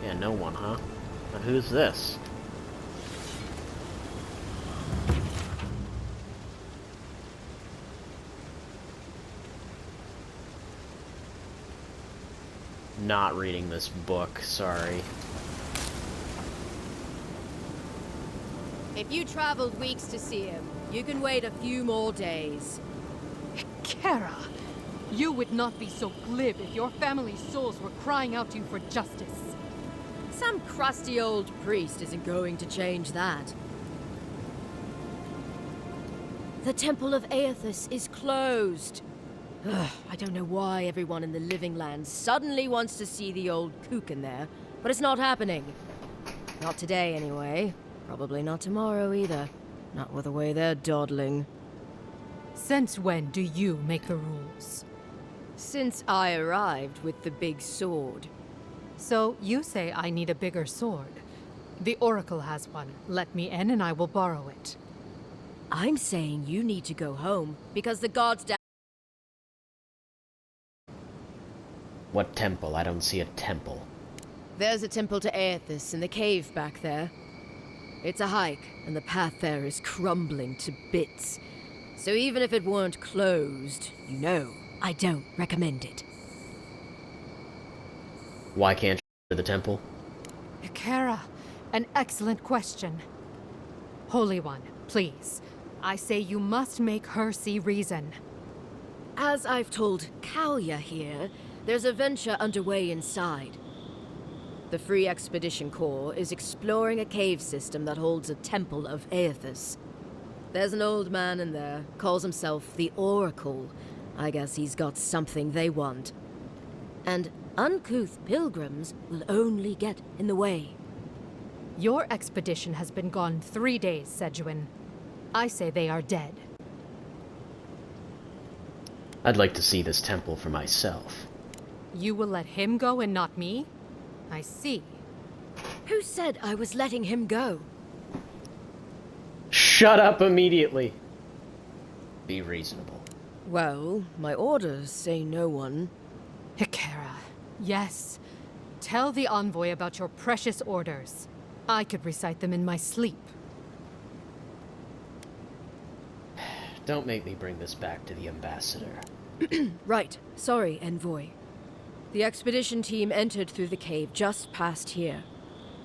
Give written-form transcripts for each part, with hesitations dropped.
Yeah, no one, huh? But who's this? Not reading this book, sorry. If you traveled weeks to see him, you can wait a few more days. Kara, you would not be so glib if your family's souls were crying out to you for justice. Some crusty old priest isn't going to change that. The Temple of Eothas is closed. Ugh, I don't know why everyone in the Living Lands suddenly wants to see the old kook in there, but it's not happening. Not today, anyway. Probably not tomorrow, either. Not with the way they're dawdling. Since when do you make the rules? Since I arrived with the big sword. So you say I need a bigger sword. The Oracle has one. Let me in and I will borrow it. I'm saying you need to go home, because the gods down. What temple? I don't see a temple. There's a temple to Eothas in the cave back there. It's a hike, and the path there is crumbling to bits. So even if it weren't closed, you know, I don't recommend it. Why can't you enter the temple? Kara, an excellent question. Holy One, please. I say you must make her see reason. As I've told Kalya here, there's a venture underway inside. The Free Expedition Corps is exploring a cave system that holds a temple of Eothas. There's an old man in there, calls himself the Oracle. I guess he's got something they want. And uncouth pilgrims will only get in the way. Your expedition has been gone 3 days, Sejuan. I say they are dead. I'd like to see this temple for myself. You will let him go and not me? I see. Who said I was letting him go? Shut up immediately! Be reasonable. Well, my orders say no one. Hikara, yes. Tell the envoy about your precious orders. I could recite them in my sleep. Don't make me bring this back to the ambassador. Right. Sorry, Envoy. The expedition team entered through the cave just past here.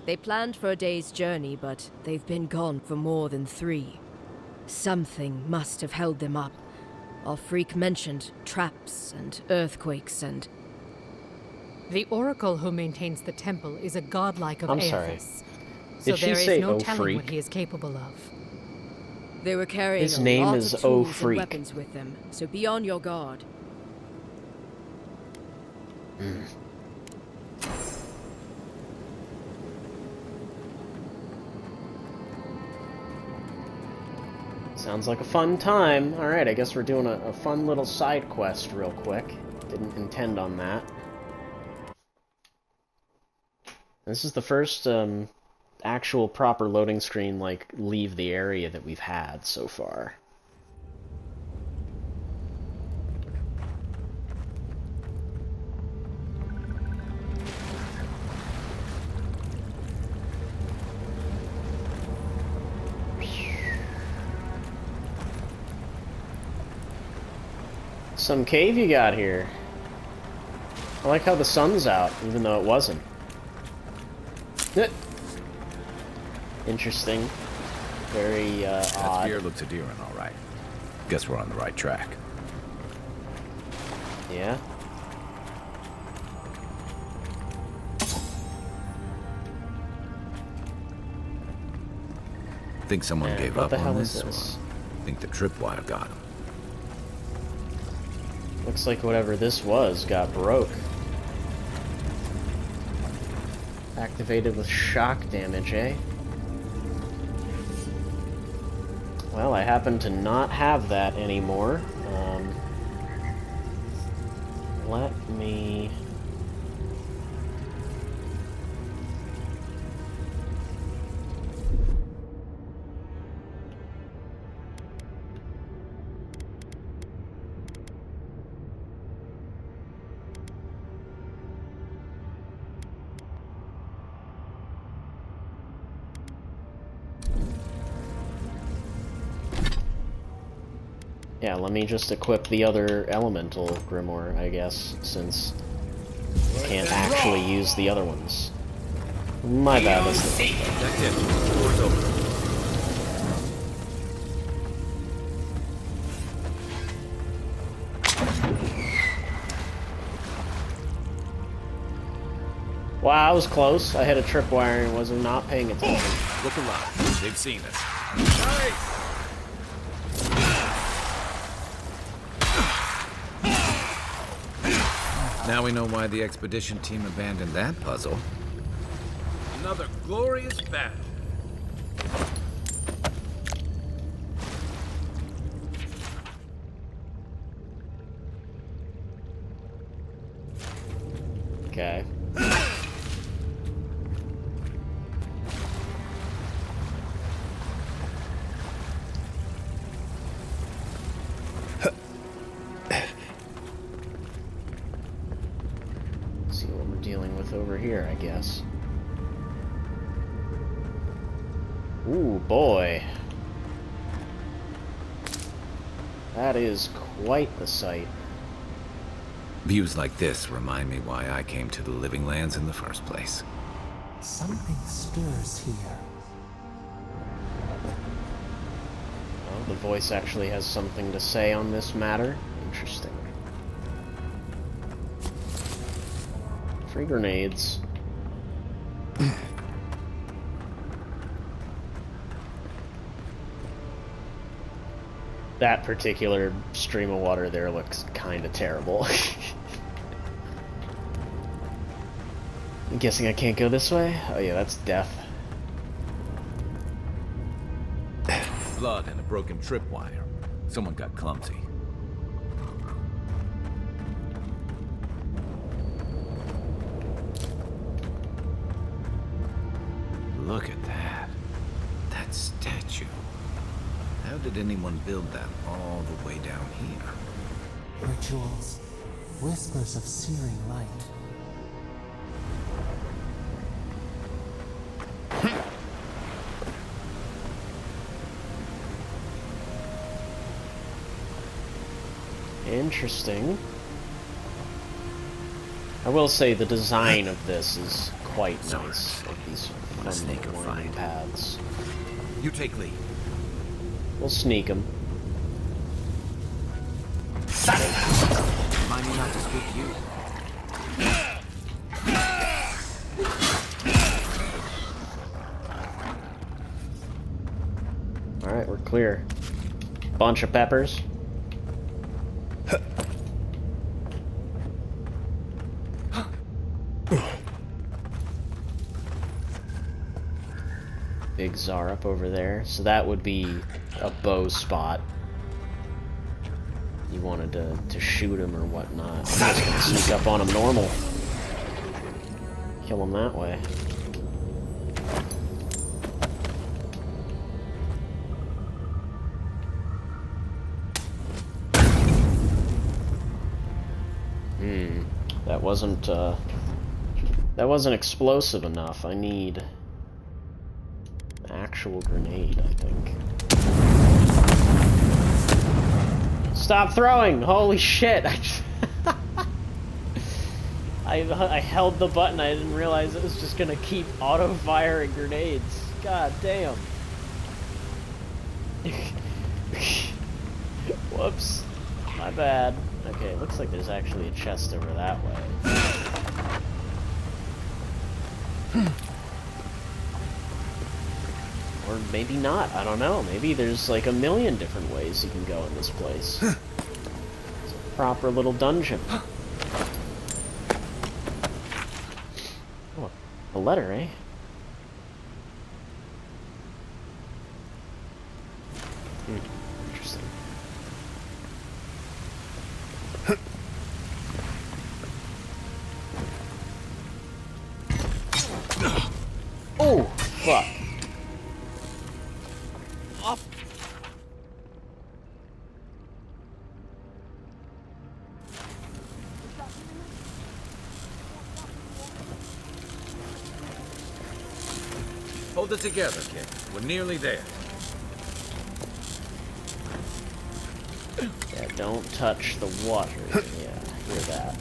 They planned for a day's journey, but they've been gone for more than 3. Something must have held them up. Our freak mentioned traps and earthquakes and... The Oracle who maintains the temple is a godlike of I'm Eothas. sorry. So Did she there is say, no "Oh, telling freak"? what he is capable of. They were carrying His a name lot is of Oh, tools and Freak. weapons with them, so be on your guard. Sounds like a fun time. Alright, I guess we're doing a fun little side quest real quick. Didn't intend on that. This is the first, actual proper loading screen, like, leave the area that we've had so far. Some cave you got here. I like how the sun's out, even though it wasn't. Interesting. Very, That odd. spear looks adherent, all right. Guess we're on the right track. Yeah? Think someone Man, gave what up the on hell is this, this? or think the tripwire got him. Looks like whatever this was got broke. Activated with shock damage, eh? Well, I happen to not have that anymore. Let me... Yeah, let me just equip the other elemental grimoire, I guess, since I can't actually use the other ones. My bad, that's the That's it. Door's open. Wow, I was close. I hit a tripwire and was not paying attention. Look alive. They've seen us. Nice! Now we know why the expedition team abandoned that puzzle. Another glorious battle. Okay. See what we're dealing with over here, I guess. Ooh, boy. That is quite the sight. Views like this remind me why I came to the Living Lands in the first place. Something stirs here. Well, the voice actually has something to say on this matter. Interesting. Free grenades. That particular stream of water there looks kind of terrible. I'm guessing I can't go this way? Oh yeah, that's death. Blood and a broken tripwire. Someone got clumsy. Look at that. That statue. How did anyone build that all the way down here? Rituals, whispers of searing light. Interesting. I will say the design of this is quite nice. Like these fun winding paths. You take lead. We'll sneak them. Remind me not to speak to you. Alright, we're clear. Bunch of peppers. Big Czar up over there. So that would be a bow spot. You wanted to shoot him or whatnot. I'm just gonna sneak up on him normal. Kill him that way. That wasn't explosive enough. I need an actual grenade, I think. Stop throwing! Holy shit! I held the button, I didn't realize it was just gonna keep auto-firing grenades. God damn. Whoops. My bad. Okay, looks like there's actually a chest over that way. Or maybe not, I don't know. Maybe there's like a million different ways you can go in this place. It's a proper little dungeon. Oh, a letter, eh? Interesting. Oh, fuck. Hold it together, kid. We're nearly there. Yeah, don't touch the water. Yeah, hear that.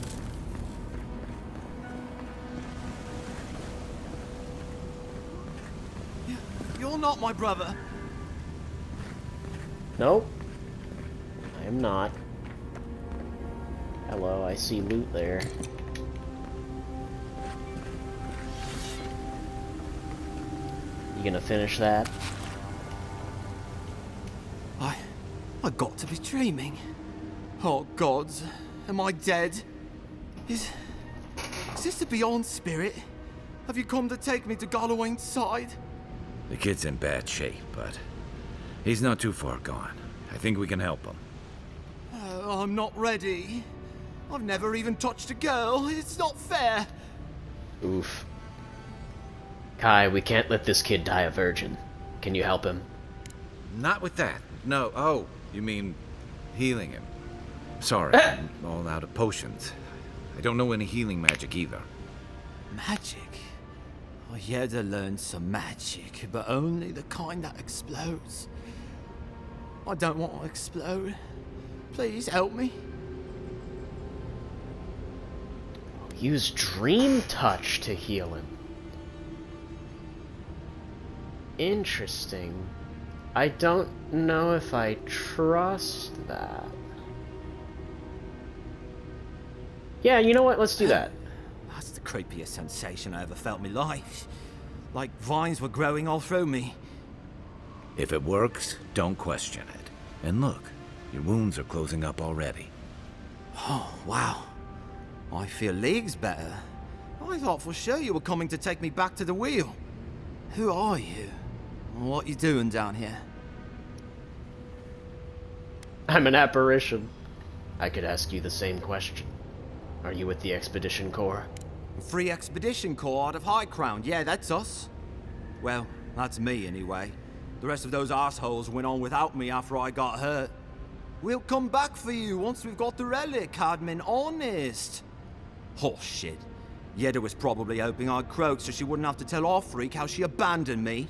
You're not my brother. Nope. I am not. Hello, I see loot there. You gonna finish that? I got to be dreaming. Oh gods, am I dead? Is this the Beyond Spirit? Have you come to take me to Godlike's side? The kid's in bad shape, but he's not too far gone. I think we can help him. I'm not ready. I've never even touched a girl. It's not fair. Oof. Kai, we can't let this kid die a virgin. Can you help him? Not with that. No. Oh, you mean healing him. Sorry, I'm all out of potions. I don't know any healing magic either. Magic? I had to learn some magic, but only the kind that explodes. I don't want to explode. Please help me. Use Dream Touch to heal him. Interesting. I don't know if I trust that. Yeah, you know what? Let's do that. That's the creepiest sensation I ever felt in my life. Like vines were growing all through me. If it works, don't question it. And look, your wounds are closing up already. Oh, wow. I feel leagues better. I thought for sure you were coming to take me back to the wheel. Who are you? What you doing down here? I'm an apparition. I could ask you the same question. Are you with the Expedition Corps? Free Expedition Corps out of High Crown. Yeah, that's us. Well, that's me anyway. The rest of those assholes went on without me after I got hurt. We'll come back for you once we've got the relic, Admin. Honest. Oh, shit. Yeda was probably hoping I'd croak so she wouldn't have to tell our freak how she abandoned me.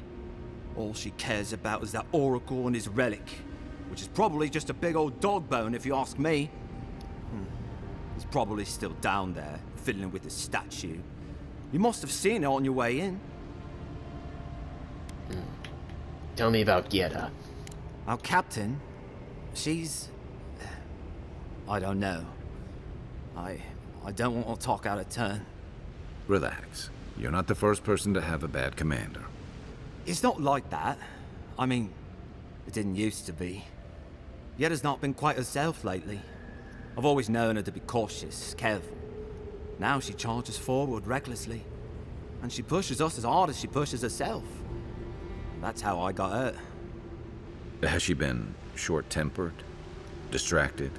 All she cares about is that Oracle and his relic, which is probably just a big old dog bone if you ask me. He's probably still down there, fiddling with the statue. You must have seen it on your way in. Tell me about Yeda. Our captain, she's... I don't know. I don't want to talk out of turn. Relax. You're not the first person to have a bad commander. It's not like that. I mean, it didn't used to be. Yeda's not been quite herself lately. I've always known her to be cautious, careful. Now she charges forward recklessly. And she pushes us as hard as she pushes herself. That's how I got hurt. Has she been short-tempered? Distracted?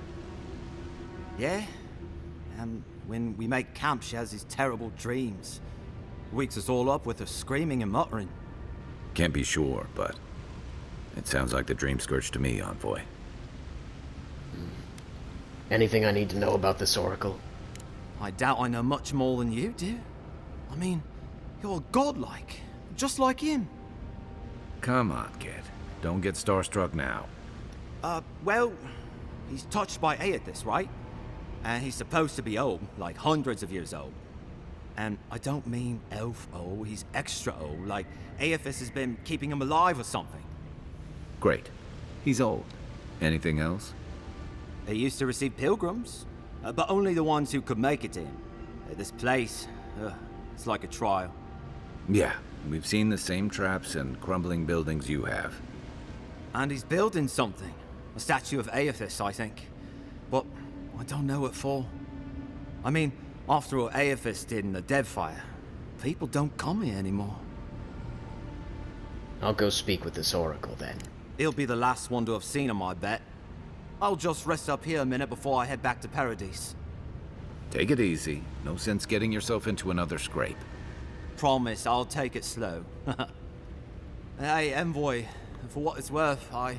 Yeah. When we make camp, she has these terrible dreams. Wakes us all up with her screaming and muttering. Can't be sure, but it sounds like the dream scourge to me, Envoy. Anything I need to know about this Oracle? I doubt I know much more than you do. I mean, you're godlike, just like him. Come on, kid. Don't get starstruck now. Well, he's touched by Eothas, right? And he's supposed to be old, like hundreds of years old. And I don't mean elf old, he's extra old, like Eothas has been keeping him alive or something. Great. He's old. Anything else? They used to receive pilgrims, but only the ones who could make it to him. This place, it's like a trial. Yeah, we've seen the same traps and crumbling buildings you have. And he's building something. A statue of Eothas, I think. But I don't know what for. I mean, after what Eothas did in the Deadfire, people don't come here anymore. I'll go speak with this Oracle then. He'll be the last one to have seen him, I bet. I'll just rest up here a minute before I head back to Paradise. Take it easy. No sense getting yourself into another scrape. Promise, I'll take it slow. Hey, Envoy, for what it's worth, I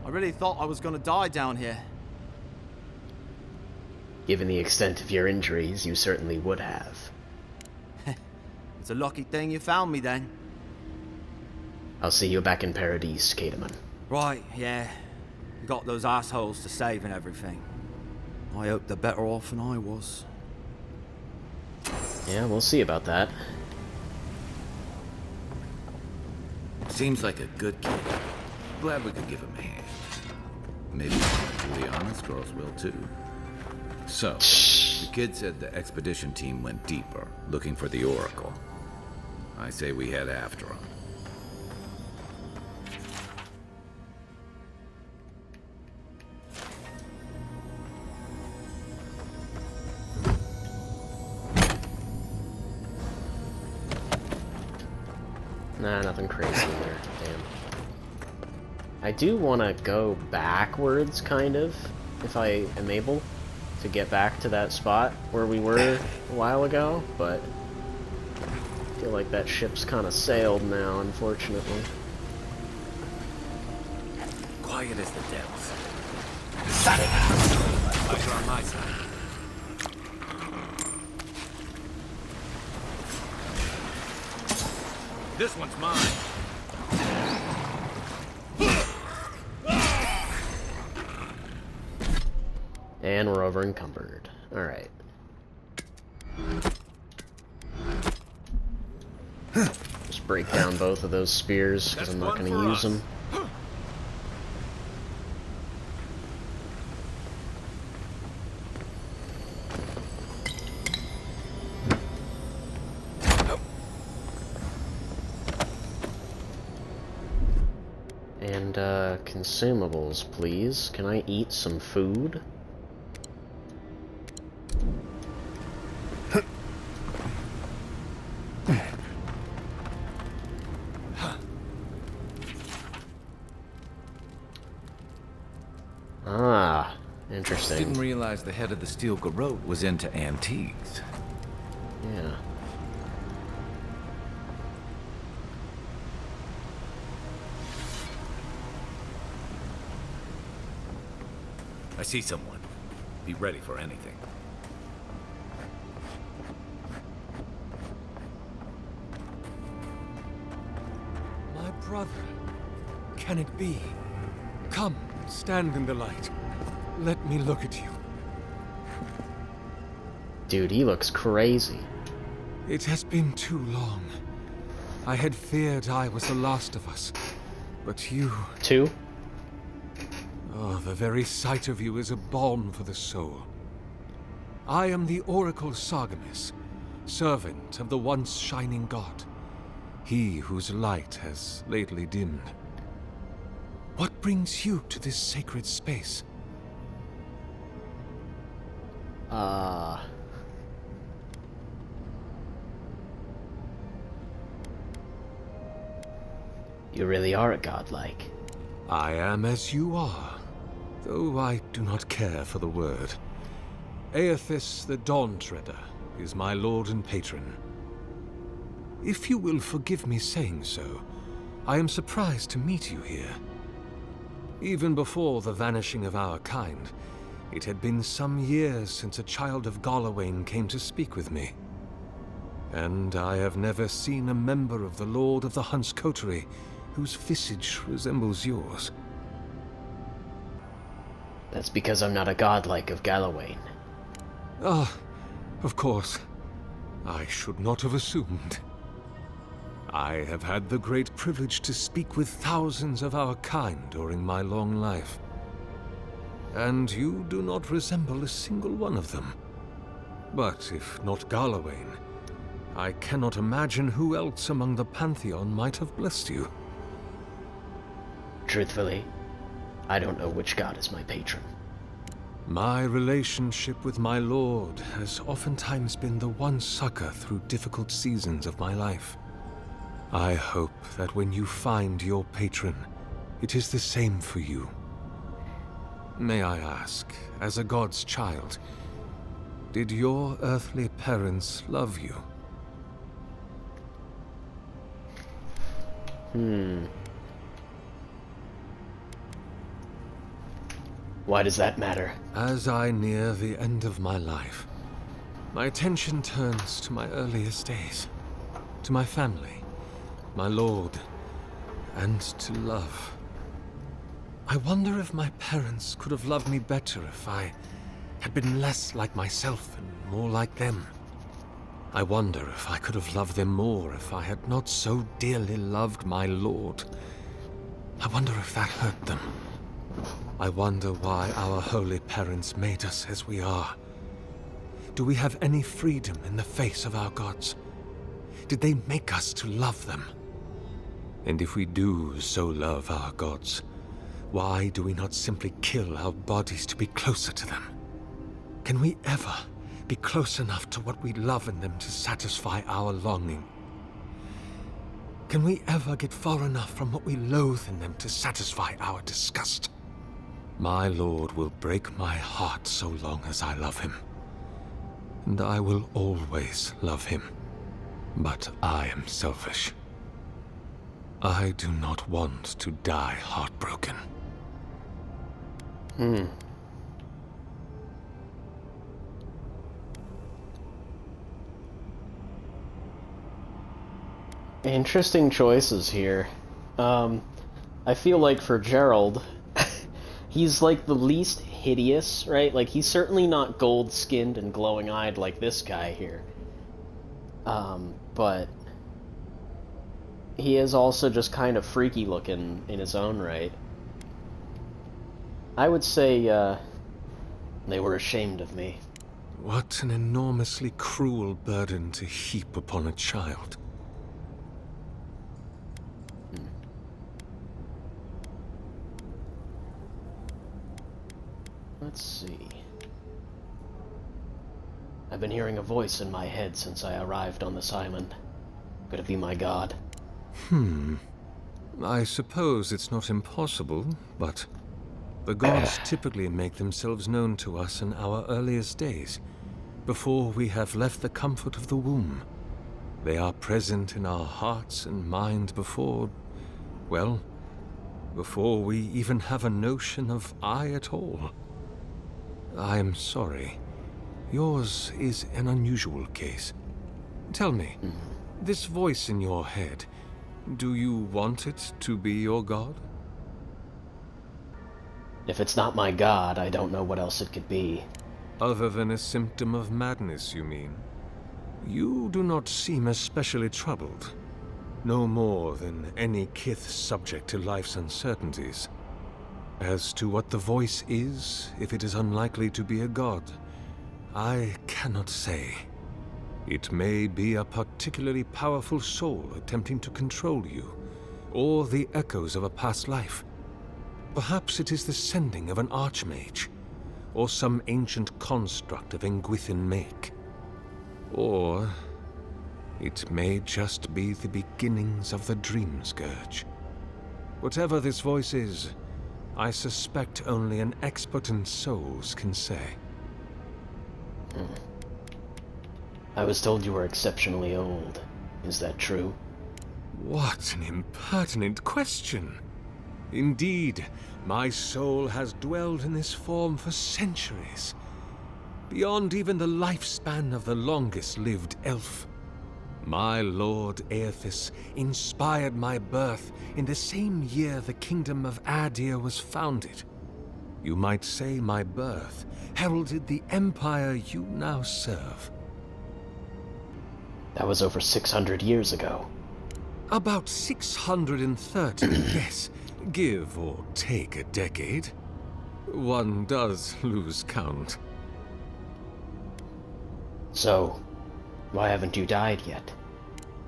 really thought I was gonna die down here. Given the extent of your injuries, you certainly would have. It's a lucky thing you found me then. I'll see you back in Paradise, Cademan. Right, yeah. got those assholes to save and everything. I hope they're better off than I was. Yeah, we'll see about that. Seems like a good kid. Glad we could give him a hand. Maybe to be honest, girls will too. So, the kid said the expedition team went deeper, looking for the Oracle. I say we head after him. Nah, nothing crazy in there. Damn. I do want to go backwards, kind of, if I am able to get back to that spot where we were a while ago, but I feel like that ship's kind of sailed now, unfortunately. Quiet as the devils. Eyes are on my side. This one's mine. And we're over encumbered. Alright. Just break down both of those spears, because I'm not going to use them. And, consumables, please. Can I eat some food? Ah, interesting. Didn't realize the head of the Steel Garrote was into antiques. Yeah. I see someone. Be ready for anything. My brother. Can it be? Come, stand in the light. Let me look at you. Dude, he looks crazy. It has been too long. I had feared I was the last of us. But you... Two? Oh, the very sight of you is a balm for the soul. I am the Oracle Sargamus, servant of the once shining god. He whose light has lately dimmed. What brings you to this sacred space? You really are a godlike. I am as you are, though I do not care for the word. Eothas the Dawn Treader is my lord and patron. If you will forgive me saying so, I am surprised to meet you here. Even before the vanishing of our kind, it had been some years since a child of Galawain came to speak with me. And I have never seen a member of the Lord of the Hunt's coterie whose visage resembles yours. That's because I'm not a godlike of Galawain. Ah, of course. I should not have assumed. I have had the great privilege to speak with thousands of our kind during my long life. And you do not resemble a single one of them. But if not Galawain, I cannot imagine who else among the Pantheon might have blessed you. Truthfully, I don't know which god is my patron. My relationship with my lord has oftentimes been the one succor through difficult seasons of my life. I hope that when you find your patron, it is the same for you. May I ask, as a god's child, did your earthly parents love you? Why does that matter? As I near the end of my life, my attention turns to my earliest days, to my family, my lord, and to love. I wonder if my parents could have loved me better if I had been less like myself and more like them. I wonder if I could have loved them more if I had not so dearly loved my lord. I wonder if that hurt them. I wonder why our holy parents made us as we are. Do we have any freedom in the face of our gods? Did they make us to love them? And if we do so love our gods, why do we not simply kill our bodies to be closer to them? Can we ever be close enough to what we love in them to satisfy our longing? Can we ever get far enough from what we loathe in them to satisfy our disgust? My lord will break my heart so long as I love him. And I will always love him. But I am selfish. I do not want to die heartbroken. Interesting choices here. I feel like for Gerald, he's like the least hideous, right? Like, he's certainly not gold-skinned and glowing-eyed like this guy here. But he is also just kind of freaky-looking in his own right. I would say, they were ashamed of me. What an enormously cruel burden to heap upon a child. Let's see. I've been hearing a voice in my head since I arrived on this island. Could it be my god? I suppose it's not impossible, but the gods typically make themselves known to us in our earliest days, before we have left the comfort of the womb. They are present in our hearts and mind before, well, before we even have a notion of I at all. I am sorry. Yours is an unusual case. Tell me, this voice in your head, do you want it to be your god? If it's not my god, I don't know what else it could be. Other than a symptom of madness, you mean? You do not seem especially troubled. No more than any kith subject to life's uncertainties. As to what the voice is, if it is unlikely to be a god, I cannot say. It may be a particularly powerful soul attempting to control you, or the echoes of a past life. Perhaps it is the sending of an archmage, or some ancient construct of Engwithan make. Or it may just be the beginnings of the Dream Scourge. Whatever this voice is, I suspect only an expert in souls can say. I was told you were exceptionally old. Is that true? What an impertinent question! Indeed, my soul has dwelled in this form for centuries, beyond even the lifespan of the longest-lived elf. My lord Eothas inspired my birth in the same year the kingdom of Adir was founded. You might say my birth heralded the empire you now serve. That was over 600 years ago. About 630, yes. Give or take a decade. One does lose count. So, why haven't you died yet?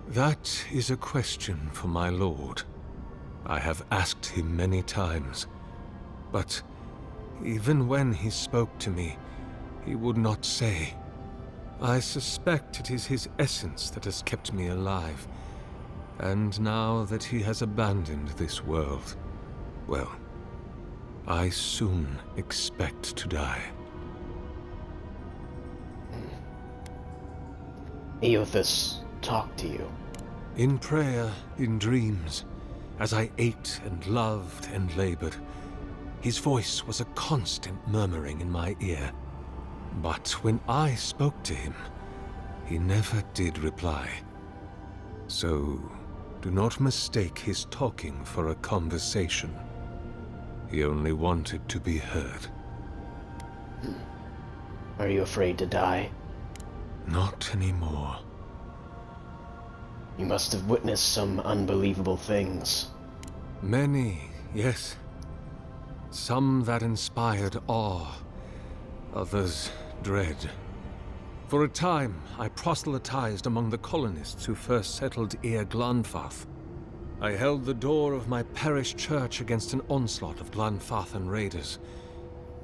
That is a question for my lord. I have asked him many times, but even when he spoke to me, he would not say. I suspect it is his essence that has kept me alive, and now that he has abandoned this world, well, I soon expect to die. Eothas talked to you. In prayer, in dreams, as I ate and loved and labored, his voice was a constant murmuring in my ear. But when I spoke to him, he never did reply. So, do not mistake his talking for a conversation. He only wanted to be heard. Are you afraid to die? Not anymore. You must have witnessed some unbelievable things. Many, yes. Some that inspired awe, others dread. For a time, I proselytized among the colonists who first settled Glanfath. I held the door of my parish church against an onslaught of Glanfathan raiders,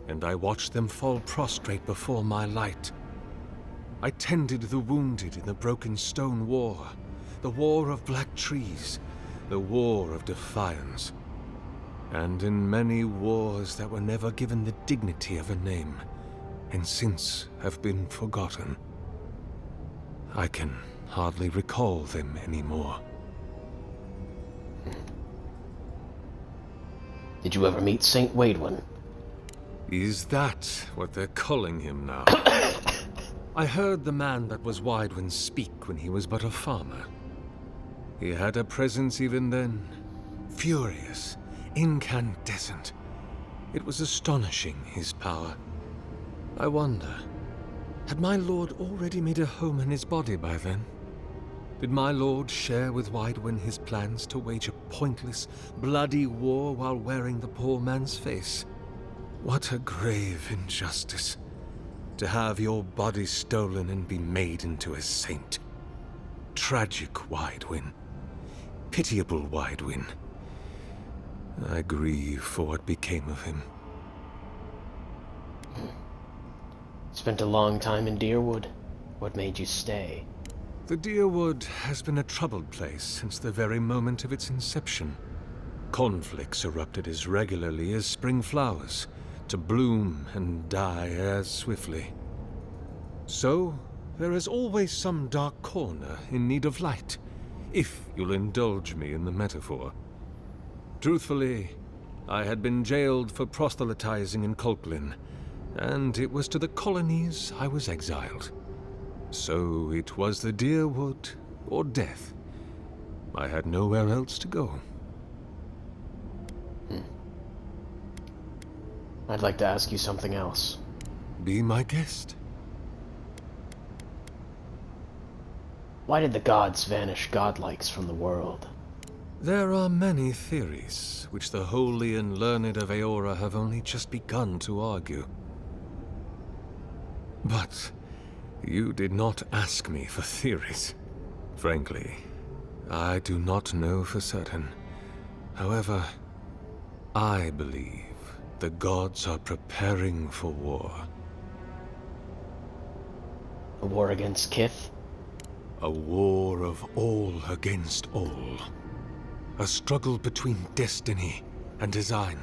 and I watched them fall prostrate before my light. I tended the wounded in the Broken Stone War, the War of Black Trees, the War of Defiance, and in many wars that were never given the dignity of a name, and since have been forgotten. I can hardly recall them anymore. Did you ever meet Saint Waidwin? Is that what they're calling him now? I heard the man that was Waidwin speak when he was but a farmer. He had a presence even then, furious, incandescent. It was astonishing, his power. I wonder, had my lord already made a home in his body by then? Did my lord share with Waidwin his plans to wage a pointless, bloody war while wearing the poor man's face? What a grave injustice, to have your body stolen and be made into a saint. Tragic Waidwin. Pitiable Waidwin. I grieve for what became of him. Spent a long time in Deerwood. What made you stay? The Deerwood has been a troubled place since the very moment of its inception. Conflicts erupted as regularly as spring flowers, to bloom and die as swiftly. So, there is always some dark corner in need of light, if you'll indulge me in the metaphor. Truthfully, I had been jailed for proselytizing in Colklin, and it was to the colonies I was exiled. So it was the Deerwood or death. I had nowhere else to go. I'd like to ask you something else. Be my guest. Why did the gods vanish godlikes from the world? There are many theories, which the holy and learned of Eora have only just begun to argue. But you did not ask me for theories. Frankly, I do not know for certain. However, I believe the gods are preparing for war. A war against Kith? A war of all against all. A struggle between destiny and design.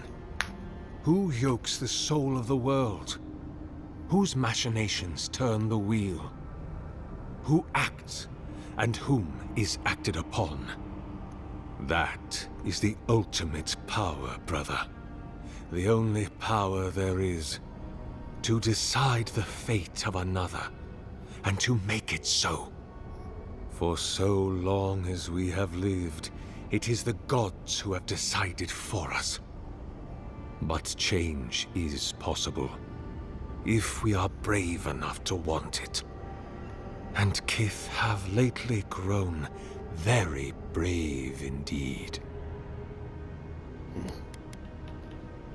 Who yokes the soul of the world? Whose machinations turn the wheel? Who acts, and whom is acted upon? That is the ultimate power, brother. The only power there is. To decide the fate of another, and to make it so. For so long as we have lived, it is the gods who have decided for us. But change is possible, if we are brave enough to want it. And Kith have lately grown very brave indeed.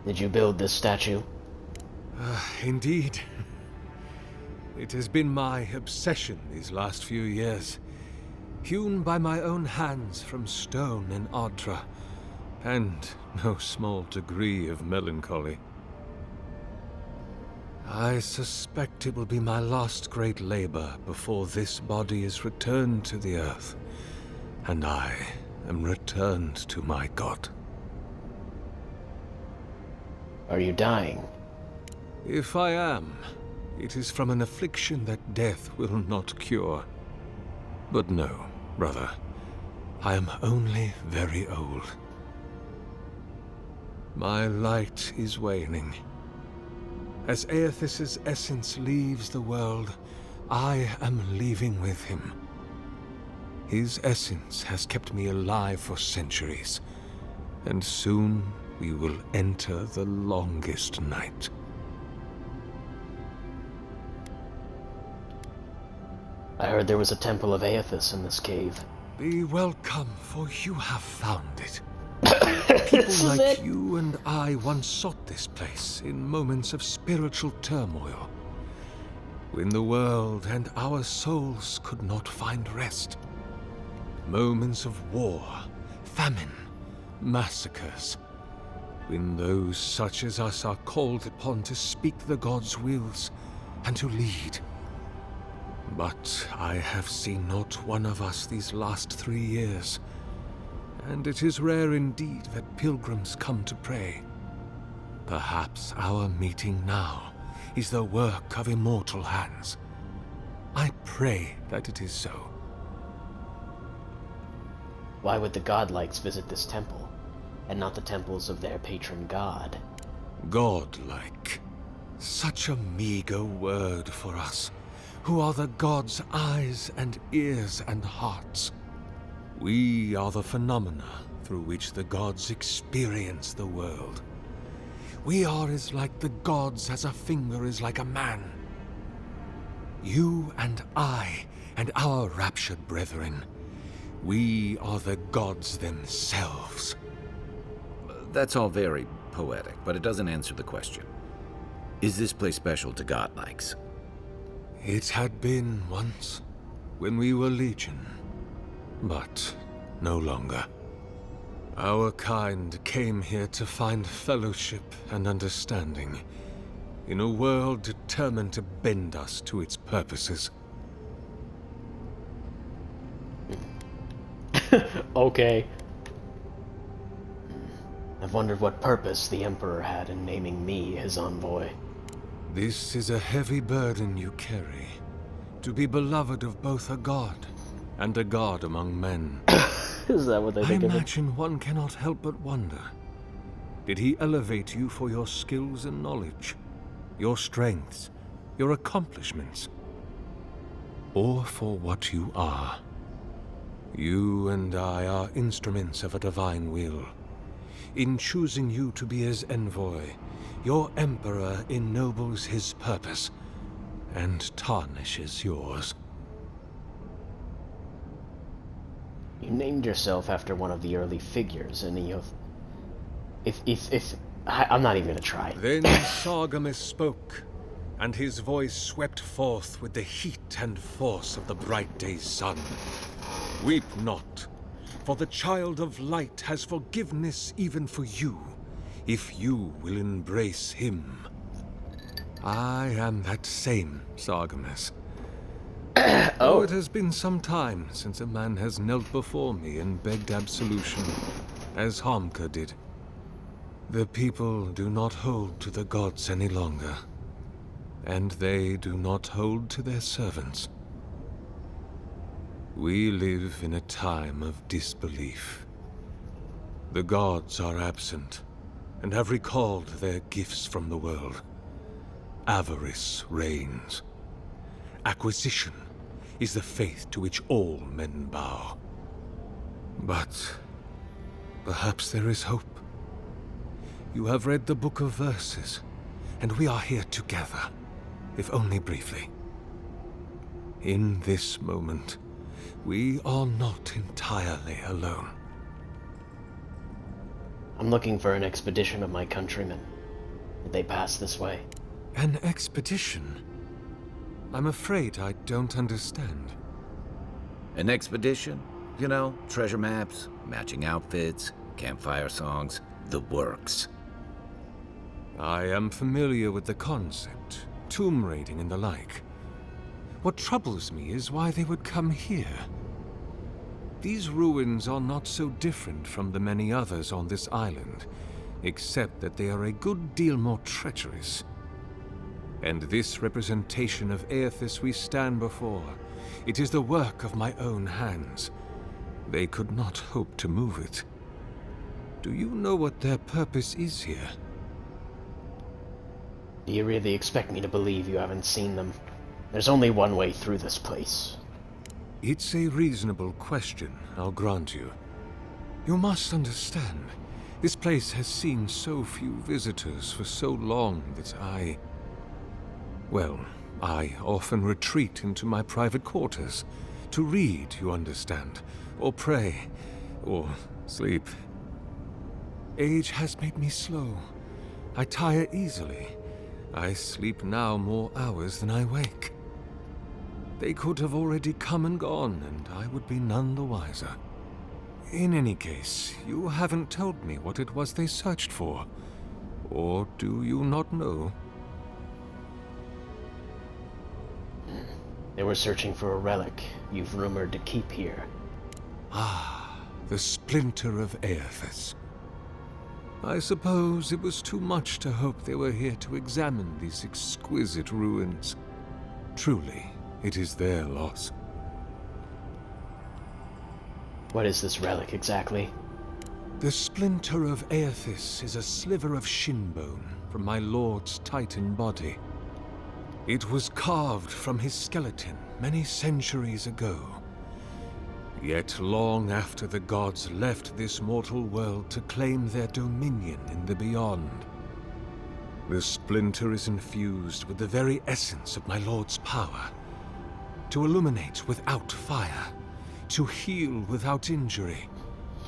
Did you build this statue? Indeed. It has been my obsession these last few years. Hewn by my own hands from stone in Ardra, and no small degree of melancholy. I suspect it will be my last great labor before this body is returned to the earth, and I am returned to my god. Are you dying? If I am, it is from an affliction that death will not cure. But no, brother, I am only very old. My light is waning. As Eothas's essence leaves the world, I am leaving with him. His essence has kept me alive for centuries, and soon we will enter the longest night. I heard there was a temple of Eothas in this cave. Be welcome, for you have found it. This People is like it. you and I once sought this place in moments of spiritual turmoil, when the world and our souls could not find rest. Moments of war, famine, massacres, when those such as us are called upon to speak the gods' wills and to lead. But I have seen not one of us these last 3 years, and it is rare indeed that pilgrims come to pray. Perhaps our meeting now is the work of immortal hands. I pray that it is so. Why would the Godlikes visit this temple, and not the temples of their patron god? Godlike. Such a meager word for us, who are the gods' eyes and ears and hearts. We are the phenomena through which the gods experience the world. We are as like the gods as a finger is like a man. You and I and our raptured brethren, we are the gods themselves. That's all very poetic, but it doesn't answer the question. Is this place special to Godlikes? It had been once, when we were legion, but no longer. Our kind came here to find fellowship and understanding, in a world determined to bend us to its purposes. Okay. I've wondered what purpose the Emperor had in naming me his envoy. This is a heavy burden you carry, to be beloved of both a god and a god among men. Is that what they I think of it? imagine one cannot help but wonder. Did he elevate you for your skills and knowledge, your strengths, your accomplishments, or for what you are? You and I are instruments of a divine will. In choosing you to be his envoy, your emperor ennobles his purpose and tarnishes yours. You named yourself after one of the early figures in Eoth. I'm not even gonna try. Then Sargamus spoke, and his voice swept forth with the heat and force of the bright day's sun. Weep not, for the child of light has forgiveness even for you, if you will embrace him. I am that same Sargamus. Oh, it has been some time since a man has knelt before me and begged absolution, as Hamka did. The people do not hold to the gods any longer, and they do not hold to their servants. We live in a time of disbelief. The gods are absent, and have recalled their gifts from the world. Avarice reigns. Acquisition is the faith to which all men bow. But perhaps there is hope. You have read the Book of Verses, and we are here together, if only briefly. In this moment, we are not entirely alone. I'm looking for an expedition of my countrymen. Did they pass this way? An expedition? I'm afraid I don't understand. An expedition? You know, treasure maps, matching outfits, campfire songs, the works. I am familiar with the concept, tomb raiding and the like. What troubles me is why they would come here. These ruins are not so different from the many others on this island, except that they are a good deal more treacherous. And this representation of Eothas we stand before, it is the work of my own hands. They could not hope to move it. Do you know what their purpose is here? Do you really expect me to believe you haven't seen them? There's only one way through this place. It's a reasonable question, I'll grant you. You must understand, This place has seen so few visitors for so long that I often retreat into my private quarters. To read, you understand, or pray, or sleep. Age has made me slow. I tire easily. I sleep now more hours than I wake. They could have already come and gone, and I would be none the wiser. In any case, you haven't told me what it was they searched for. Or do you not know? They were searching for a relic you've rumored to keep here. Ah, the splinter of Eothas. I suppose it was too much to hope they were here to examine these exquisite ruins. Truly, it is their loss. What is this relic exactly? The splinter of Eothas is a sliver of shinbone from my lord's titan body. It was carved from his skeleton many centuries ago. Yet long after the gods left this mortal world to claim their dominion in the beyond, the splinter is infused with the very essence of my lord's power. To illuminate without fire, to heal without injury,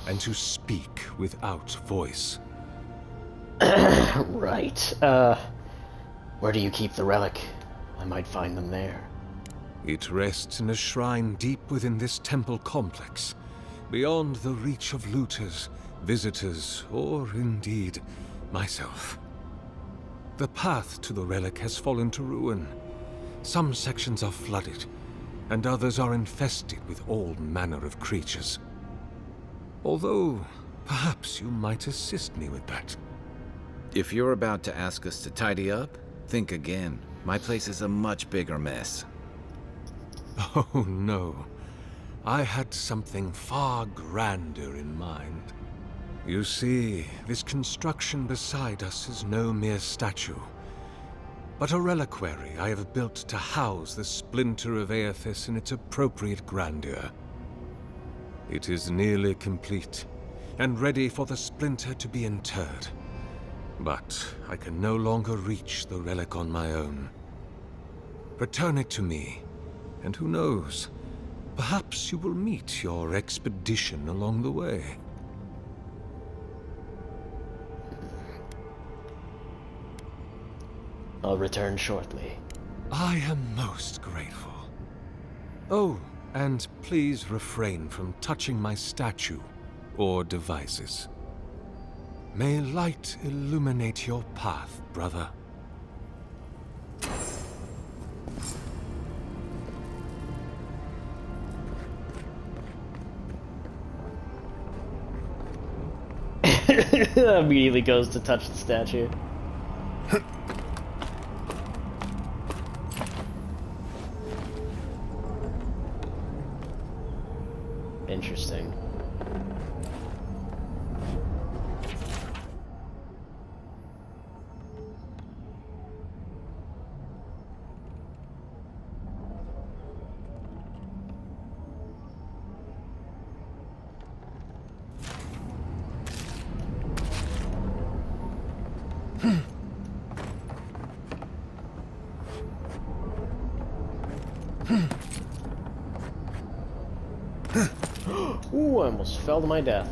and to speak without voice. Right. Where do you keep the relic? I might find them there. It rests in a shrine deep within this temple complex, beyond the reach of looters, visitors, or indeed, myself. The path to the relic has fallen to ruin. Some sections are flooded, and others are infested with all manner of creatures. Although, perhaps you might assist me with that. If you're about to ask us to tidy up, think again. My place is a much bigger mess. Oh no. I had something far grander in mind. You see, this construction beside us is no mere statue, but a reliquary I have built to house the splinter of Eothas in its appropriate grandeur. It is nearly complete, and ready for the splinter to be interred. But I can no longer reach the relic on my own. Return it to me, and who knows, perhaps you will meet your expedition along the way. I'll return shortly. I am most grateful. Oh, and please refrain from touching my statue or devices. May light illuminate your path, brother. Immediately goes to touch the statue. Interesting. Ooh, I almost fell to my death.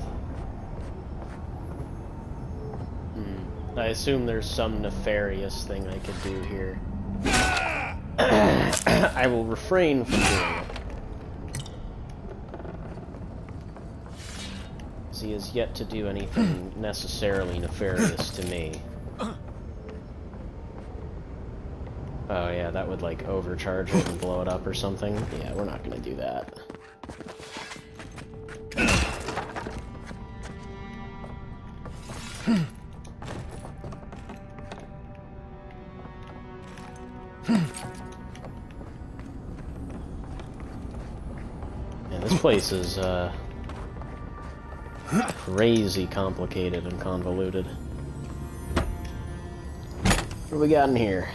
I assume there's some nefarious thing I could do here. I will refrain from doing it. As he has yet to do anything necessarily nefarious to me. Oh yeah, that would like overcharge it and blow it up or something. Yeah, we're not gonna do that. Man, this place is crazy complicated and convoluted. What do we got in here?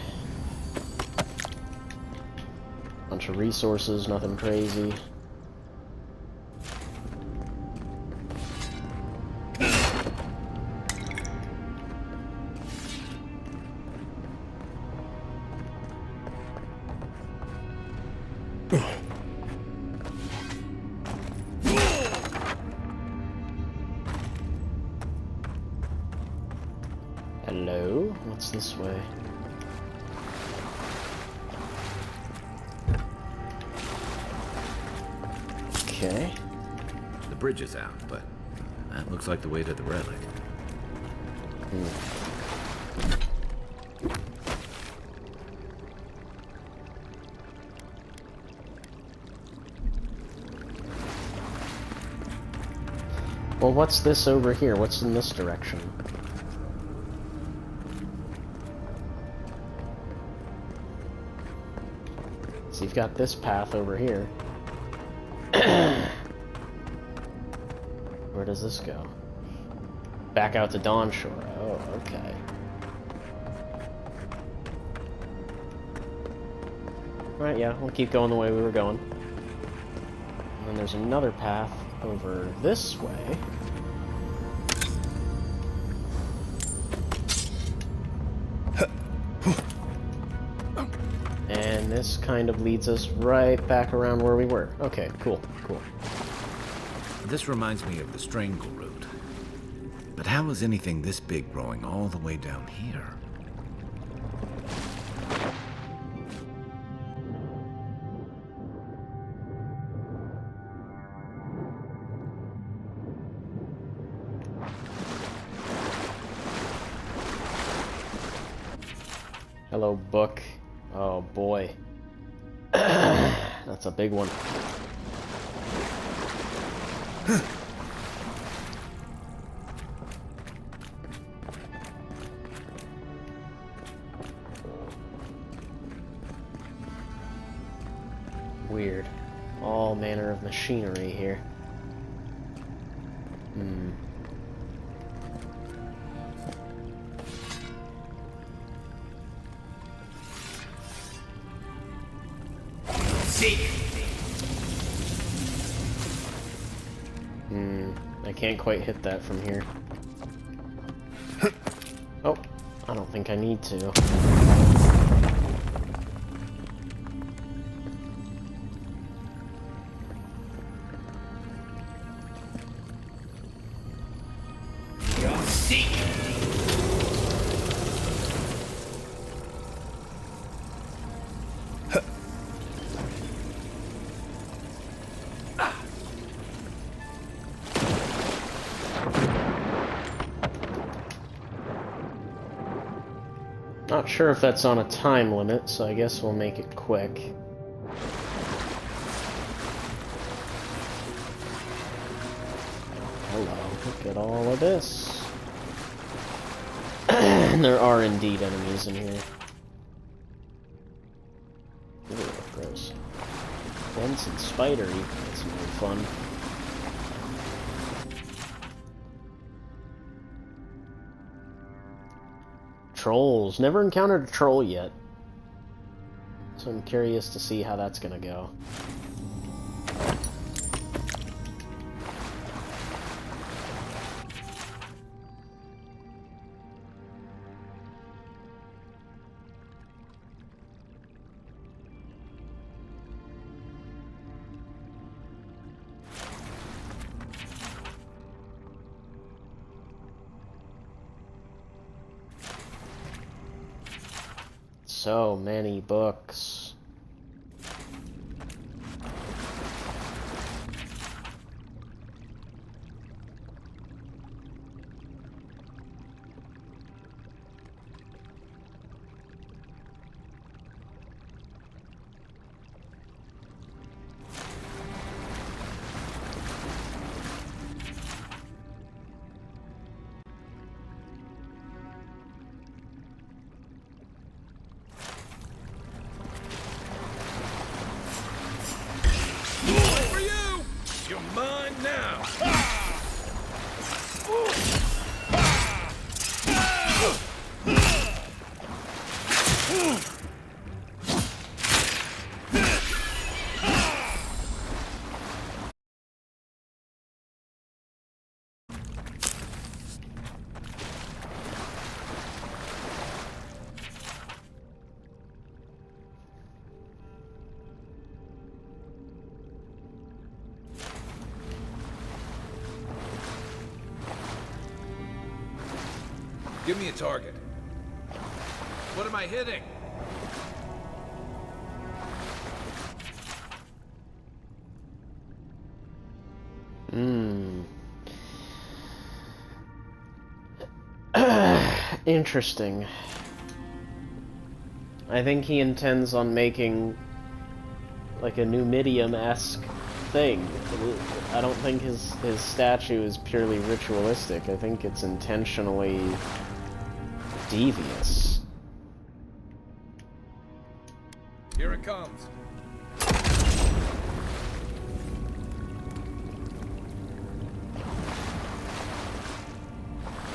Bunch of resources, nothing crazy. Hello? What's this way? Okay. The bridge is out, but that looks like the way to the relic. Well, what's this over here? What's in this direction? So you've got this path over here. Where does this go? Back out to Dawn Shore. Oh, okay. Alright, yeah, we'll keep going the way we were going. And then there's another path over this way. And this kind of leads us right back around where we were. Okay, cool, cool. This reminds me of the Strangle route. But how is anything this big growing all the way down here? Hello, book. Oh boy. That's a big one. Weird. All manner of machinery here. I can't quite hit that from here. Oh, I don't think I need to. Not sure if that's on a time limit, so I guess we'll make it quick. Hello, look at all of this. There are indeed enemies in here. Ooh, gross. Dense and spidery. That's no fun. Trolls. Never encountered a troll yet. So I'm curious to see how that's gonna go. So many books. You're mine now! Give me a target. What am I hitting? Interesting. I think he intends on making like a Numidium-esque thing. I don't think his statue is purely ritualistic. I think it's intentionally devious. Here it comes.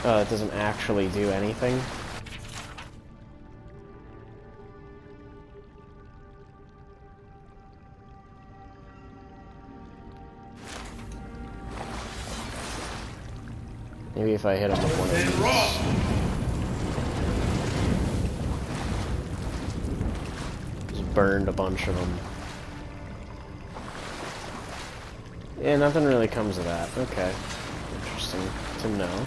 It doesn't actually do anything. Maybe if I hit him with one of these. Just burned a bunch of them. Yeah, nothing really comes of that. Okay. Interesting to know.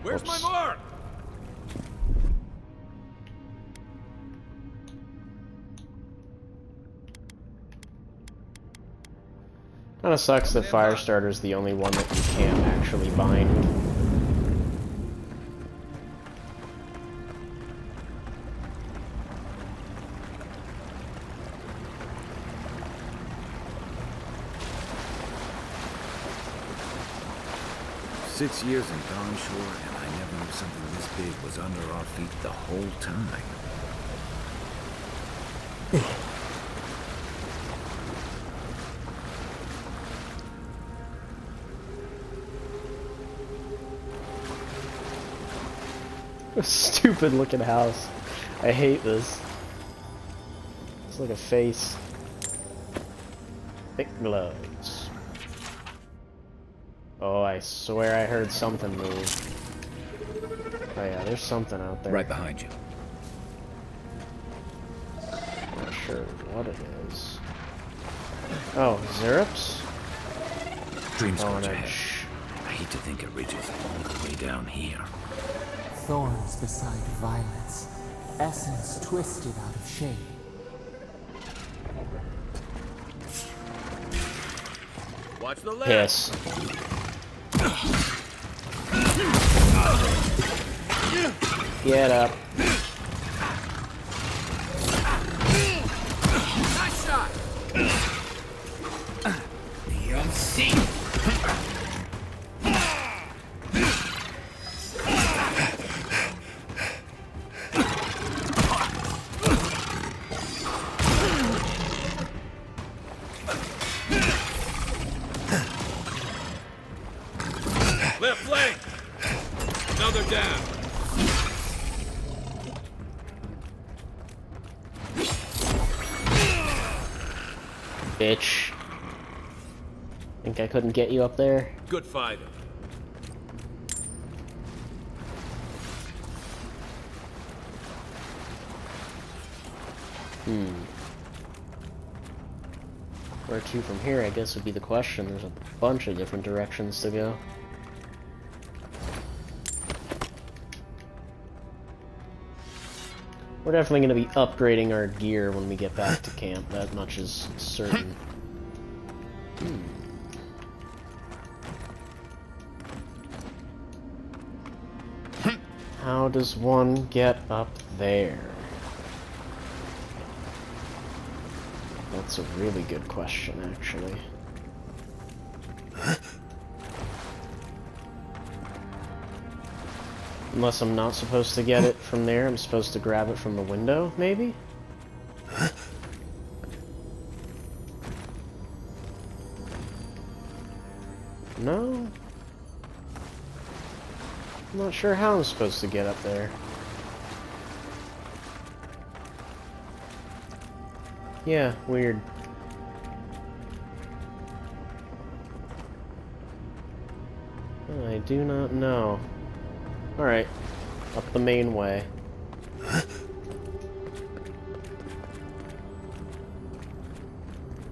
Where's my mark? Kinda sucks that Firestarter's the only one that you can't actually bind. Six years in Dawnshore, and I never knew something this big was under our feet the whole time. Stupid looking house. I hate this. It's like a face. Thick gloves. Oh, I swear I heard something move. Oh yeah, there's something out there. Right behind you. Not sure what it is. Oh, Xerops? Dream Oh, scorch no. ahead. I hate to think it reaches all the way down here. Thorns beside violets, essence twisted out of shape. Watch the left. Piss. Get up. Nice shot. You'll see. Left flank. Another down. Bitch. Think I couldn't get you up there? Good fighter. Where to from here, I guess, would be the question. There's a bunch of different directions to go. We're definitely going to be upgrading our gear when we get back to camp. That much is certain. How does one get up there? That's a really good question, actually. Unless I'm not supposed to get it from there, I'm supposed to grab it from the window, maybe? No? I'm not sure how I'm supposed to get up there. Yeah, weird. I do not know. Alright, up the main way.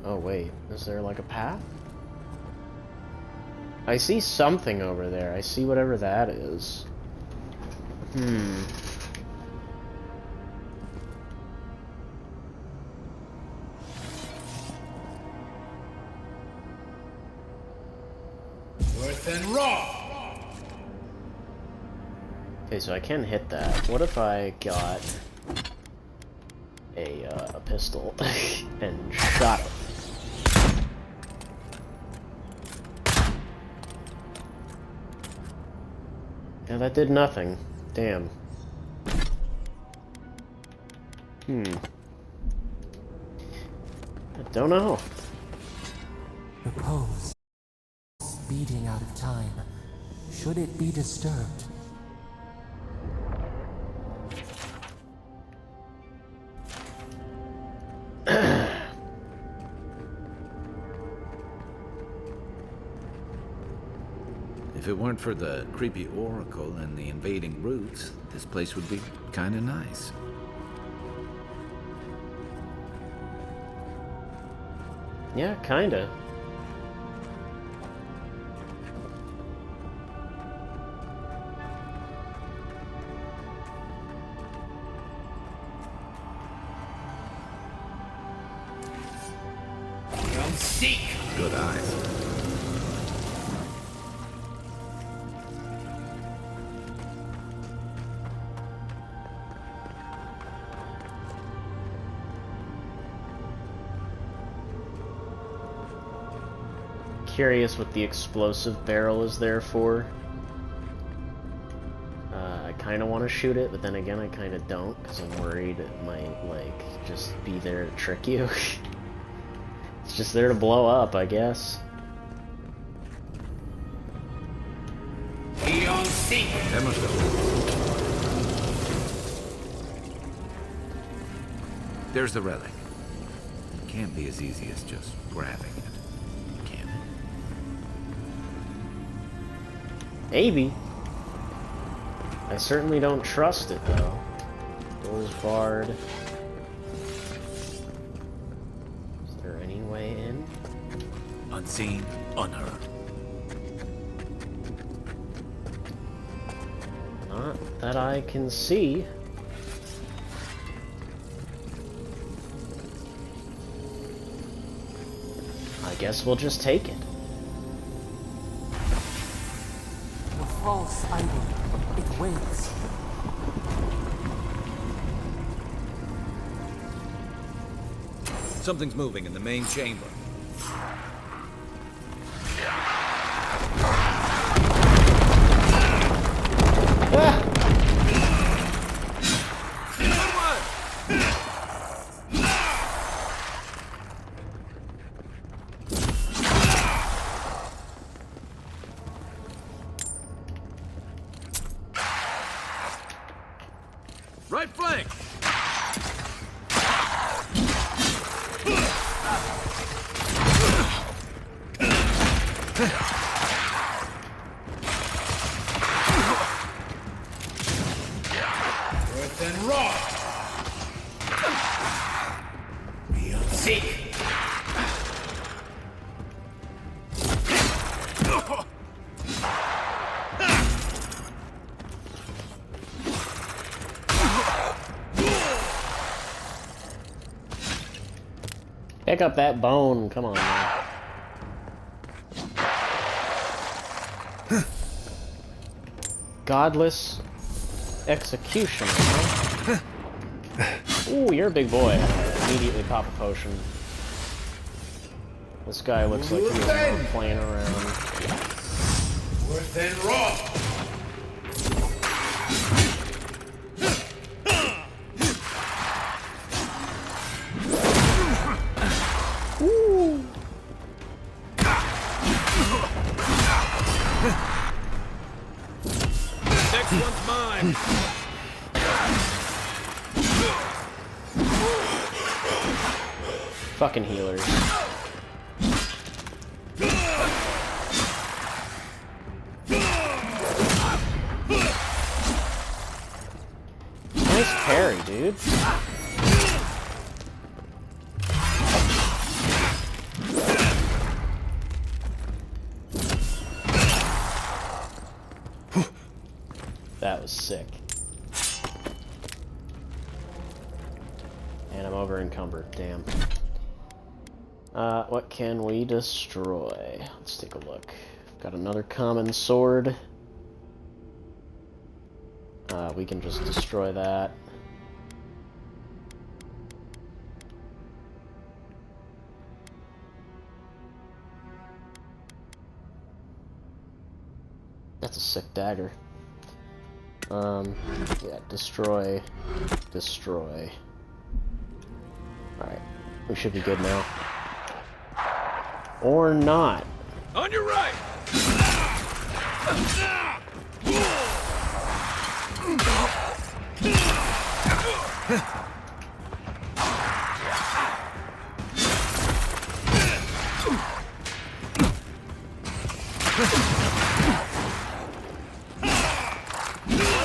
Oh wait, is there like a path? I see something over there. I see whatever that is. Worth and raw. Okay, so I can hit that. What if I got a pistol and shot it? Yeah, that did nothing. Damn. I don't know. The pose, speeding out of time. Should it be disturbed? If it weren't for the creepy oracle and the invading roots, this place would be kinda nice. Yeah, kinda. Don't seek. Good eyes. Curious what the explosive barrel is there for. I kind of want to shoot it, but then again I kind of don't, because I'm worried it might, like, just be there to trick you. It's just there to blow up, I guess. Don't seek. That must have... There's the relic. It can't be as easy as just grabbing it. Can it? Maybe. I certainly don't trust it, though. Door's barred. Is there any way in? Unseen, unheard. Not that I can see. I guess we'll just take it. The false idol. It waits. Something's moving in the main chamber. Right flank! Worth and raw. Don't seek. Pick up that bone, come on, man. Godless executioner, huh? Ooh, you're a big boy. Immediately pop a potion. This guy looks like he's not playing around. Worth and raw. Ooh. Next one's mine. Fucking healers. Nice parry, dude. is sick. And I'm over encumbered, damn. What can we destroy? Let's take a look. Got another common sword. We can just destroy that. That's a sick dagger. Yeah, destroy. Destroy. Alright, we should be good now. Or not. On your right!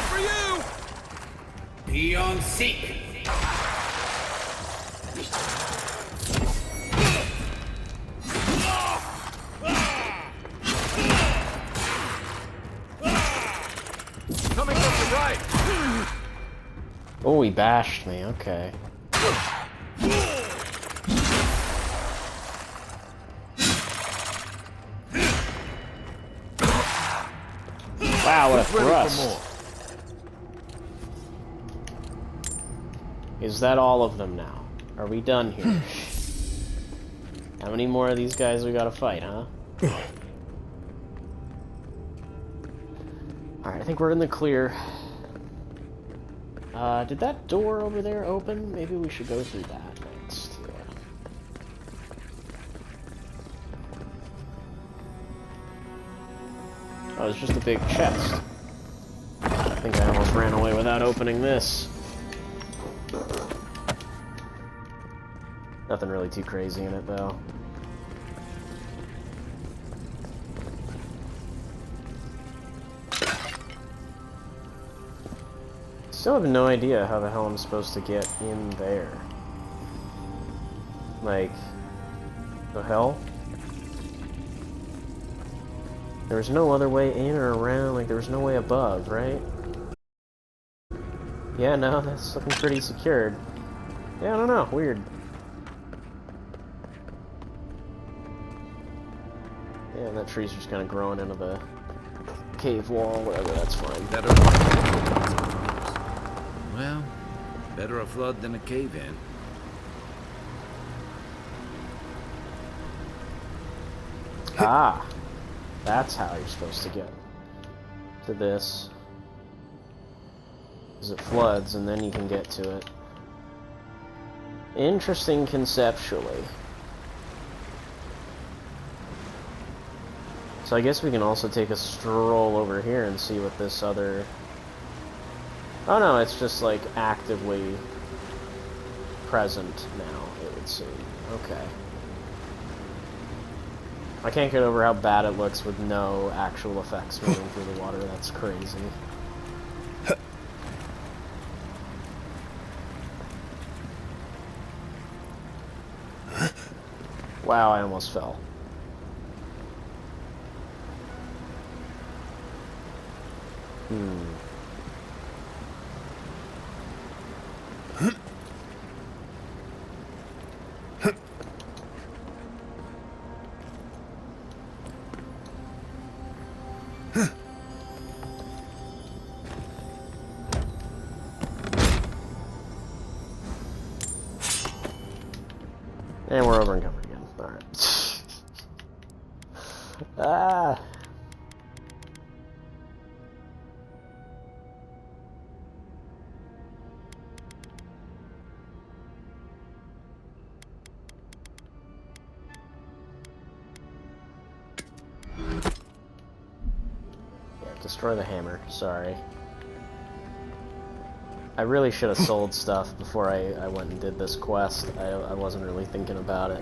For you! Be on seek. Coming from the right! Oh, he bashed me, okay. Wow, what a thrust. Is that all of them now? Are we done here? How many more of these guys we gotta fight, huh? Alright, I think we're in the clear. Did that door over there open? Maybe we should go through that next. Yeah. Oh, it's just a big chest. I think I almost ran away without opening this. Nothing really too crazy in it, though. Still have no idea how the hell I'm supposed to get in there. Like, the hell? There was no other way in or around, like there was no way above, right? Yeah, no, that's looking pretty secured. Yeah, I don't know, weird. Yeah, that tree's just kind of growing into the cave wall, whatever, that's fine. Well, better a flood than a cave-in. Ah! That's how you're supposed to get to this. Because it floods, and then you can get to it. Interesting conceptually. So I guess we can also take a stroll over here and see what this other... Oh no, it's just like actively present now, it would seem. Okay. I can't get over how bad it looks with no actual effects moving through the water. That's crazy. Wow, I almost fell. And we're over encumbered again. Alright. Ah! Yeah, destroy the hammer. Sorry. I really should have sold stuff before I went and did this quest. I wasn't really thinking about it.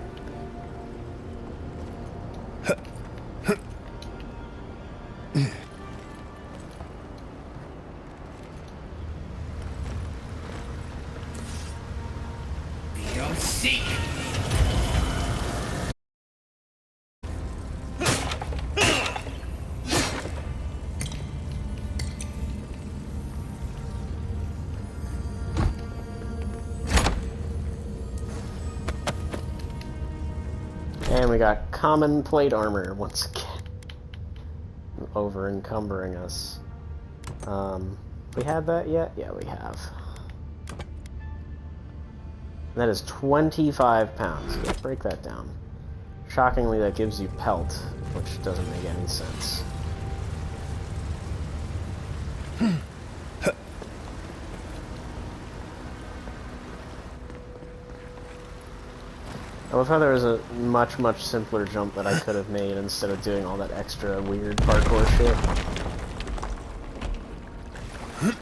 Be on seek. And we got common plate armor once again. Over encumbering us. We had that yet? Yeah, we have. That is 25 pounds. Let's break that down. Shockingly, that gives you pelt, which doesn't make any sense. I love how there was a much, much simpler jump that I could have made instead of doing all that extra weird parkour shit.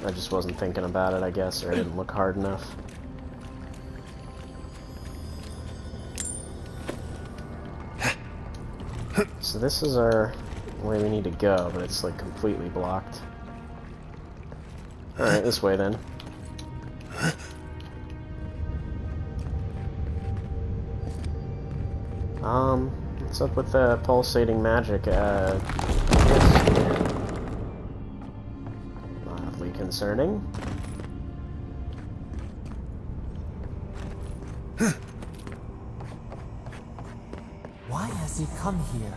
I just wasn't thinking about it, I guess, or I didn't look hard enough. So this is our way we need to go, but it's like completely blocked. Alright, this way then. What's up with the pulsating magic? Mildly concerning. Why has he come here?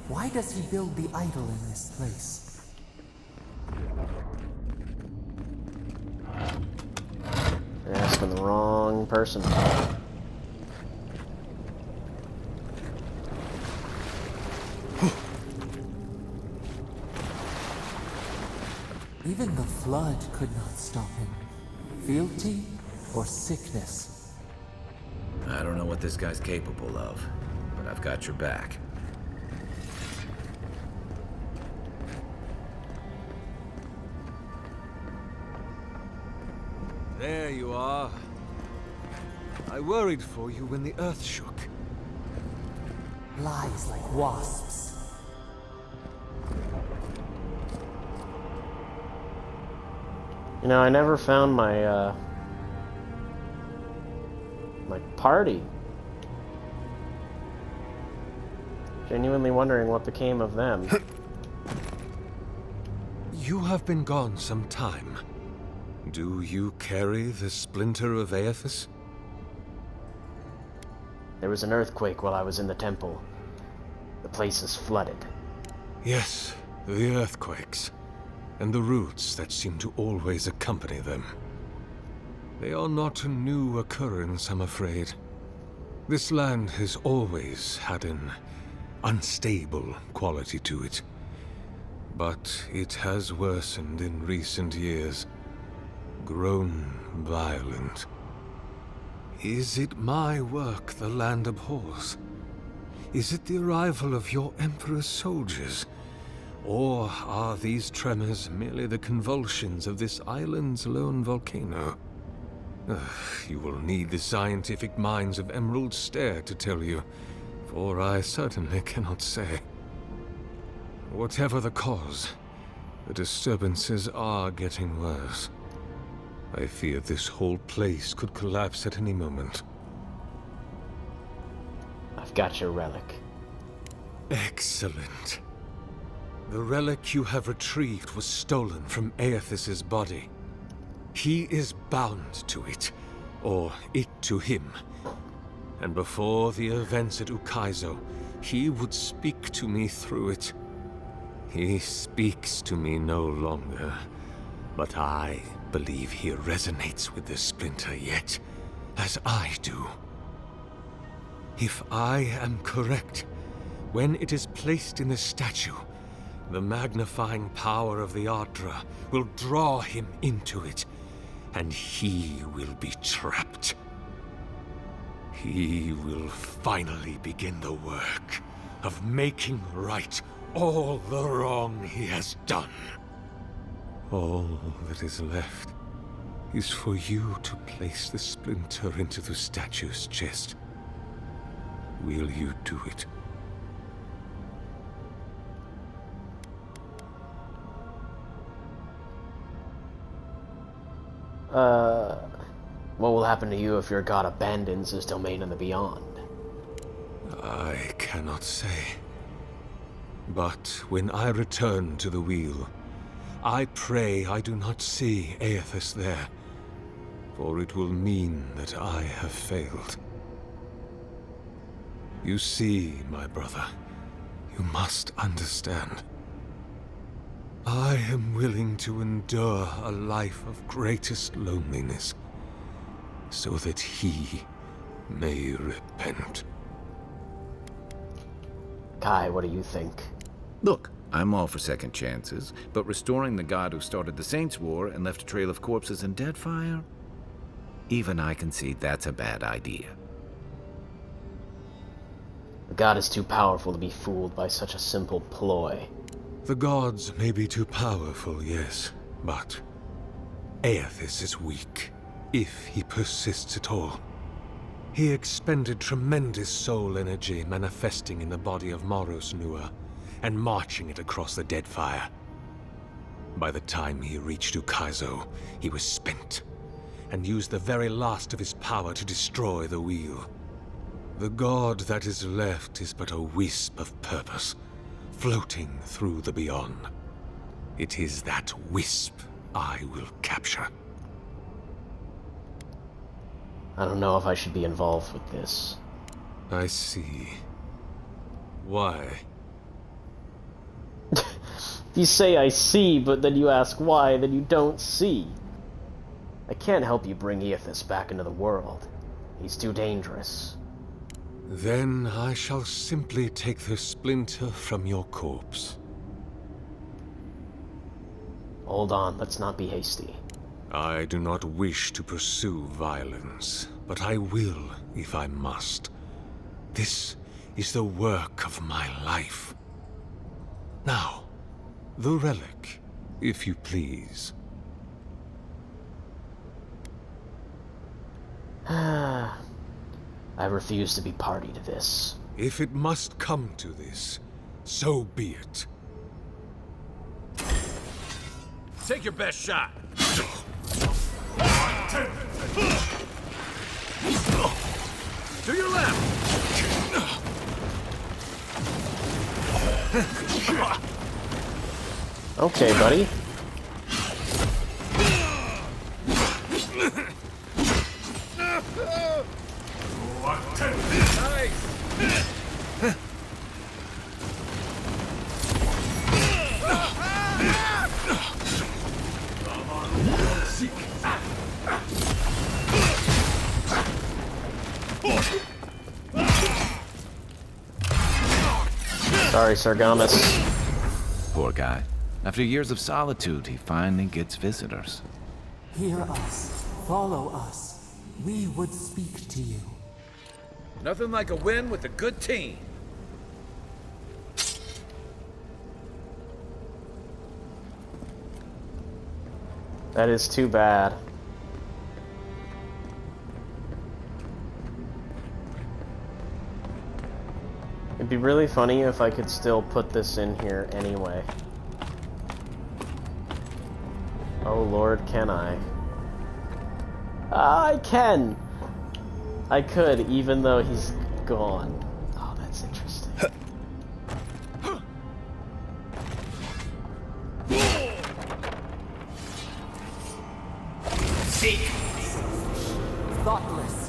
Why does he build the idol in this place? You're asking the wrong person. Even the flood could not stop him. Fealty or sickness? I don't know what this guy's capable of, but I've got your back. There you are. I worried for you when the earth shook. Lies like wasps. You know, I never found my, my party. Genuinely wondering what became of them. You have been gone some time. Do you carry the splinter of Eothas? There was an earthquake while I was in the temple. The place is flooded. Yes, the earthquakes. And the roots that seem to always accompany them. They are not a new occurrence, I'm afraid. This land has always had an unstable quality to it. But it has worsened in recent years, grown violent. Is it my work the land abhors? Is it the arrival of your Emperor's soldiers? Or are these tremors merely the convulsions of this island's lone volcano? You will need the scientific minds of Emerald Stair to tell you, for I certainly cannot say. Whatever the cause, the disturbances are getting worse. I fear this whole place could collapse at any moment. I've got your relic. Excellent. The relic you have retrieved was stolen from Eothas's body. He is bound to it, or it to him. And before the events at Ukaizo, he would speak to me through it. He speaks to me no longer, but I believe he resonates with the splinter yet, as I do. If I am correct, when it is placed in the statue, the magnifying power of the Ardra will draw him into it, and he will be trapped. He will finally begin the work of making right all the wrong he has done. All that is left is for you to place the splinter into the statue's chest. Will you do it? What will happen to you if your god abandons his domain in the beyond? I cannot say. But when I return to the wheel, I pray I do not see Eothas there, for it will mean that I have failed. You see, my brother, you must understand. I am willing to endure a life of greatest loneliness, so that he may repent. Kai, what do you think? Look, I'm all for second chances, but restoring the god who started the Saints' War and left a trail of corpses and Deadfire? Even I can see that's a bad idea. The god is too powerful to be fooled by such a simple ploy. The gods may be too powerful, yes, but Eothas is weak, if he persists at all. He expended tremendous soul energy manifesting in the body of Moros Nua and marching it across the Deadfire. By the time he reached Ukaizo, he was spent, and used the very last of his power to destroy the wheel. The god that is left is but a wisp of purpose, floating through the beyond. It is that wisp I will capture. I don't know if I should be involved with this. I see. Why? You say I see, but then you ask why, then you don't see. I can't help you bring Eothas back into the world. He's too dangerous. Then I shall simply take the splinter from your corpse. Hold on, let's not be hasty. I do not wish to pursue violence, but I will if I must. This is the work of my life. Now, the relic, if you please. I refuse to be party to this. If it must come to this, so be it. Take your best shot. To your left. Okay, buddy. Sorry, Sargamas. Poor guy. After years of solitude, he finally gets visitors. Hear us. Follow us. We would speak to you. Nothing like a win with a good team. That is too bad. It'd be really funny if I could still put this in here anyway. Oh Lord, can I? I can! I could, even though he's gone. Oh, that's interesting. Seek. Thoughtless.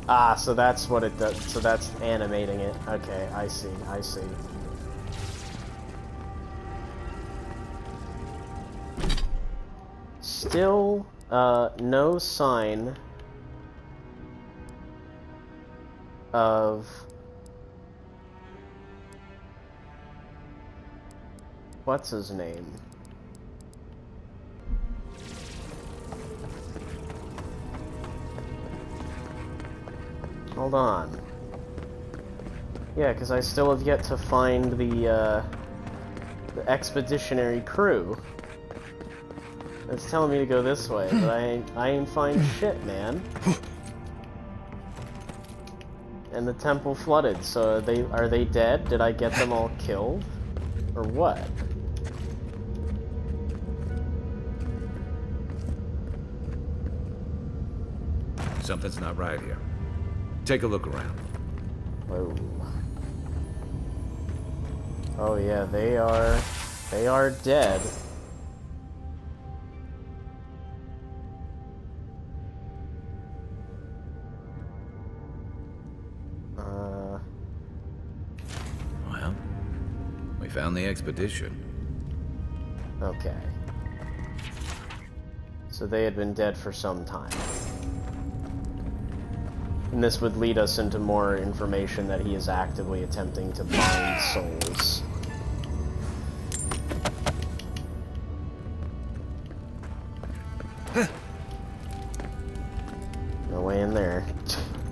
Ah, so that's what it does. So that's animating it. Okay, I see, I see. Still, no sign of what's his name? Hold on. Yeah, because I still have yet to find the expeditionary crew. It's telling me to go this way, but I ain't find shit, man. And the temple flooded, so are they dead? Did I get them all killed? Or what? Something's not right here. Take a look around. Whoa. Oh yeah, they are dead. Well, we found the expedition. Okay. So they had been dead for some time. And this would lead us into more information that he is actively attempting to bind souls. No way in there.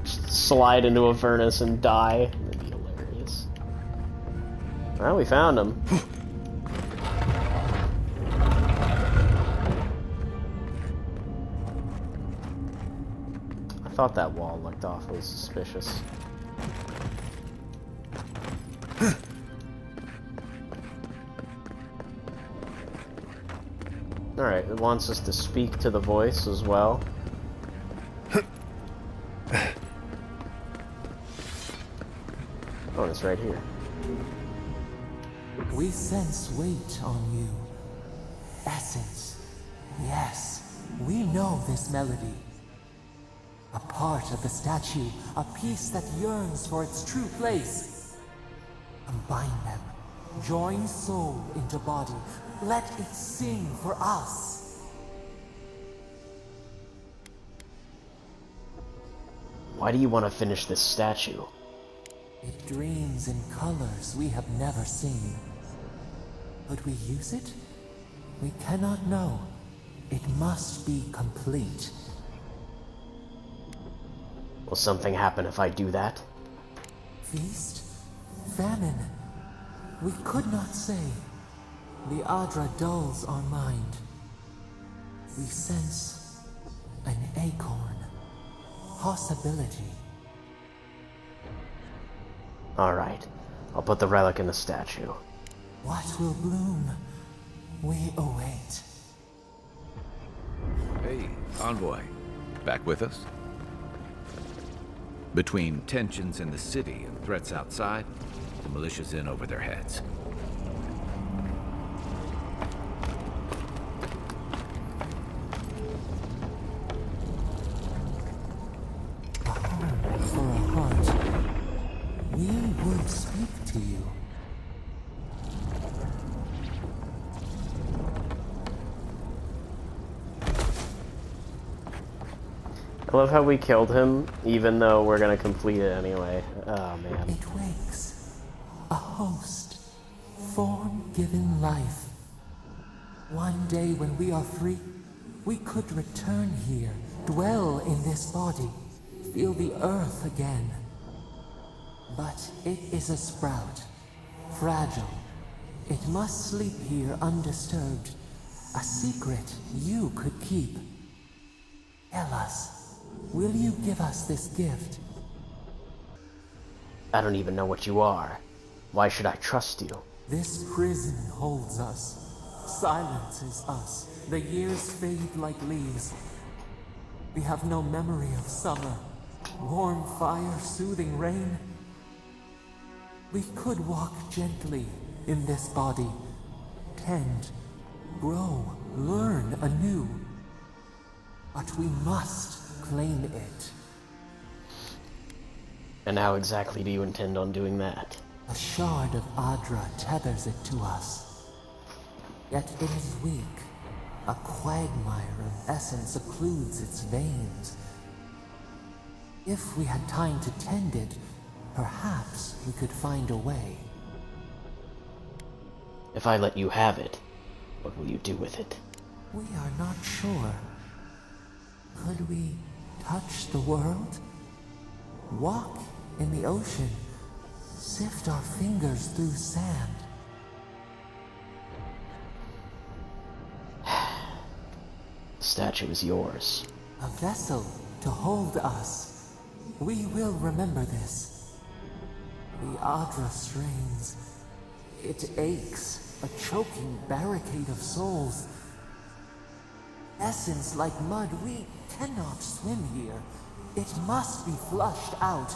Just slide into a furnace and die. That'd be hilarious. Well, we found him. I thought that wall looked awfully suspicious. Alright, it wants us to speak to the voice as well. Oh, it's right here. We sense weight on you. Essence. Yes, we know this melody. A part of the statue, a piece that yearns for its true place. Combine them. Join soul into body. Let it sing for us. Why do you want to finish this statue? It dreams in colors we have never seen. Could we use it? We cannot know. It must be complete. Will something happen if I do that? Feast? Famine? We could not say. The Adra dulls our mind. We sense an acorn. Possibility. Alright, I'll put the relic in the statue. What will bloom? We await. Hey, Envoy. Back with us? Between tensions in the city and threats outside, the militia's in over their heads. A home for a heart. We would speak to you. I love how we killed him, even though we're gonna complete it anyway. Oh man. It wakes. A host. Form given life. One day when we are free, we could return here, dwell in this body, feel the earth again. But it is a sprout. Fragile. It must sleep here undisturbed. A secret you could keep. Tell us. Will you give us this gift? I don't even know what you are. Why should I trust you? This prison holds us. Silences us. The years fade like leaves. We have no memory of summer. Warm fire, soothing rain. We could walk gently in this body. Tend, grow, learn anew. But we must claim it. And how exactly do you intend on doing that? A shard of Adra tethers it to us. Yet it is weak. A quagmire of essence occludes its veins. If we had time to tend it, perhaps we could find a way. If I let you have it, what will you do with it? We are not sure. Could we touch the world? Walk in the ocean? Sift our fingers through sand? The statue is yours. A vessel to hold us. We will remember this. The Adra strains. It aches, a choking barricade of souls. Essence like mud, we cannot swim here. It must be flushed out.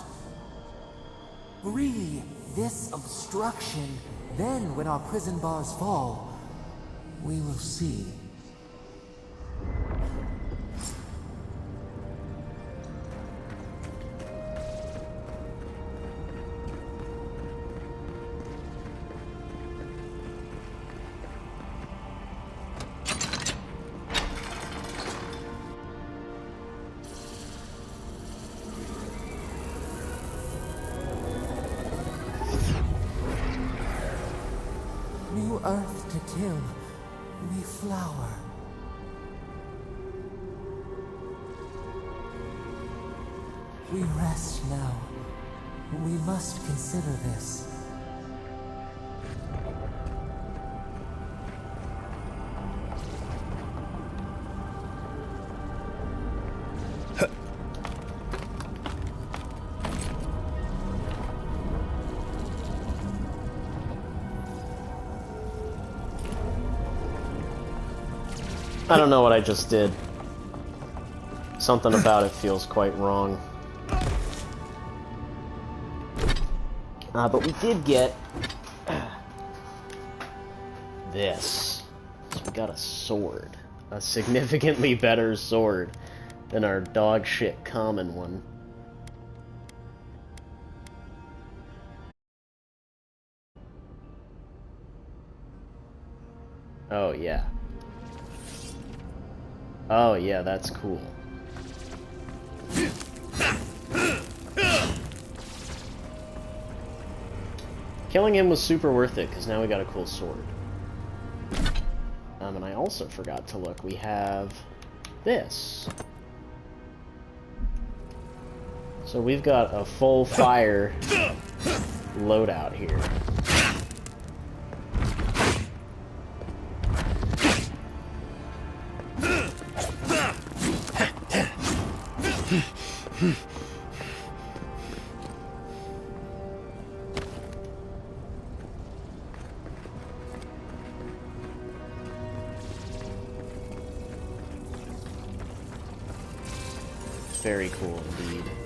Free this obstruction. Then, when our prison bars fall, we will see. New earth to till, we flower. We rest now. We must consider this. I don't know what I just did. Something about it feels quite wrong. But we did get this. So we got a sword. A significantly better sword than our dog shit common one. Oh yeah. Oh yeah, that's cool. Killing him was super worth it, because now we got a cool sword. And I also forgot to look, we have this. So we've got a full fire loadout here. Very cool indeed.